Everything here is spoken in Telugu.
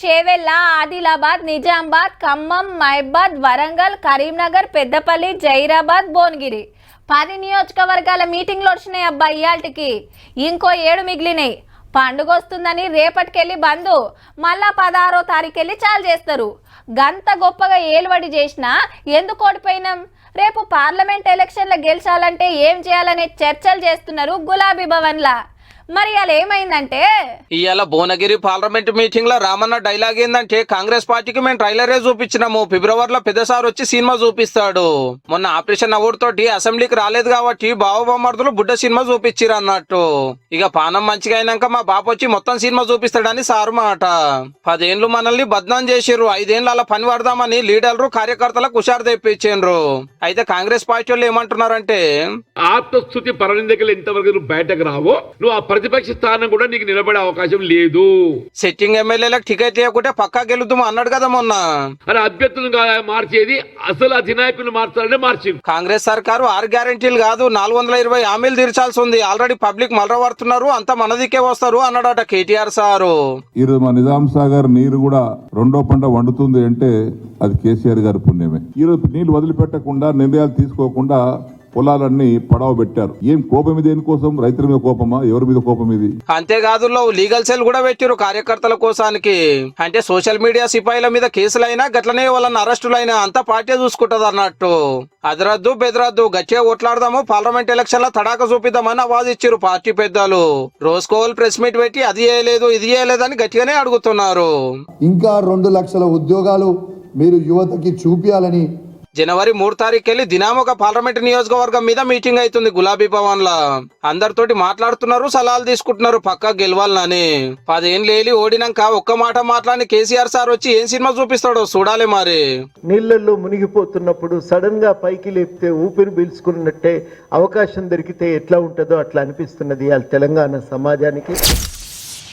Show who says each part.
Speaker 1: చేవెళ్ళ, ఆదిలాబాద్, నిజామాబాద్, ఖమ్మం, మహబాద్, వరంగల్, కరీంనగర్, పెద్దపల్లి, జైరాబాద్, భువనగిరి 10 నియోజకవర్గాల మీటింగ్లు వచ్చినాయి అబ్బా ఇయాల్టికి. ఇంకో 7 మిగిలినాయి. పండుగ వస్తుందని రేపటికెళ్ళి బంధు, మళ్ళా 16వ తారీఖెళ్ళి చాలు చేస్తారు. గంత గొప్పగా ఏలుబడి చేసినా ఎందుకు ఓడిపోయినాం? రేపు పార్లమెంట్ ఎలక్షన్ల గెలిచాలంటే ఏం చేయాలనే చర్చలు చేస్తున్నారు గులాబీ భవన్లా. మరి అలా ఏమైందంటే
Speaker 2: ఇవాళ భువనగిరి పార్లమెంట్ మీటింగ్ లో రామన్న డైలాగ్ ఏందంటే, కాంగ్రెస్ పార్టీకి మేము ట్రైలరే చూపించినాము, ఫిబ్రవరిలో పెద్దసారి వచ్చి సినిమా చూపిస్తాడు. మొన్న ఆపరేషన్ అవార్డు తోటి అసెంబ్లీకి రాలేదు కాబట్టి బావబామర్దులు బుడ్డ సినిమా చూపించిరు అన్నట్టు. ఇక పానం మంచిగా అయినాక మా బాపు వచ్చి మొత్తం సినిమా చూపిస్తాడని సారు మాట. 10 ఏళ్లు మనల్ని బద్నాం చేసిర్రు, 5 ఏళ్ళు అలా పని పడదామని లీడర్లు కార్యకర్తలకు హుషారు తెప్పించారు. అయితే కాంగ్రెస్ పార్టీ వాళ్ళు ఏమంటున్నారంటే,
Speaker 3: ఆత్మస్థుతి పరనిందకలు ఎంతవరకు బయటకు రావో నువ్వు ఆ ప్రతిపక్ష స్థానం కూడా నీకు నిలబడే అవకాశం లేదు.
Speaker 2: సిట్టింగ్ ఎమ్మెల్యేలకు టికెట్ ఇవ్వకుంటే పక్కా గెలుద్దాం అన్నాడు కదా మొన్న.
Speaker 3: అని అభ్యర్థులను మార్చేది అసలు అధినాయకులు మార్చాలంటే మార్చి
Speaker 2: కాంగ్రెస్ సర్కారు 6 గ్యారెంటీలు కాదు 420 హామీలు తీర్చాల్సి ఉంది. ఆల్రెడీ పబ్లిక్ మలరవడుతున్నారు, అంతా మనదికే వస్తారు అన్నాడట కేటీఆర్ సారు.
Speaker 4: ఈరోజు మా నిజాం సాగర్ నీరు కూడా 2వ పంట వండుతుంది అంటే అది కేసీఆర్ గారి పుణ్యమే. ఈరోజు నీళ్లు వదిలిపెట్టకుండా, నిర్ణయాలు తీసుకోకుండా పొలాలన్నీ పడవ పెట్టారు. ఏం కోపం ఇది? దేనికోసం? రైతుల మీద కోపమా? ఎవరి మీద కోపం ఇది?
Speaker 2: అంతేకాదు లీగల్ సెల్ కూడా పెట్టారు కార్యకర్తల కోసానికి. అంటే సోషల్ మీడియా సిపాయిల మీద కేసులైనా గట్లనే వాళ్ళని అరెస్టులైనా అంతా పార్టీ చూసుకుంటది అన్నట్టు. అదరద్దు బెదరద్దు, గట్టిగా ఓట్లాడదాము, పార్లమెంట్ ఎలక్షన్ లో తడాక చూపిద్దామని అవాజ్ ఇచ్చారు పార్టీ పెద్దలు. రోజుకోవాలి ప్రెస్ మీట్ పెట్టి అది చేయలేదు ఇది చేయలేదని గట్టిగానే అడుగుతున్నారు.
Speaker 5: ఇంకా 2 లక్షల ఉద్యోగాలు మీరు యువతకి చూపించాలని
Speaker 2: జనవరి 3 తారీఖుకెళ్లి దినామొక పార్లమెంట్ నియోజకవర్గం మీద మీటింగ్ అవుతుంది గులాబీ భవన్ లా. అందరితోటి మాట్లాడుతున్నారు, సలహాలు తీసుకుంటున్నారు పక్కా గెలవాలని. 10 ఏళ్ళు ఏలి ఓడినాక ఒక్క మాట మాట్లాడి కేసీఆర్ సార్ వచ్చి ఏం సినిమా చూపిస్తాడో చూడాలి మరి.
Speaker 6: నీళ్లలో మునిగిపోతున్నప్పుడు సడన్ గా పైకి లేపితే ఊపిరి పీల్చుకున్నట్టే అవకాశం దొరికితే ఎట్లా ఉంటుందో అట్లా అనిపిస్తున్నది తెలంగాణ సమాజానికి.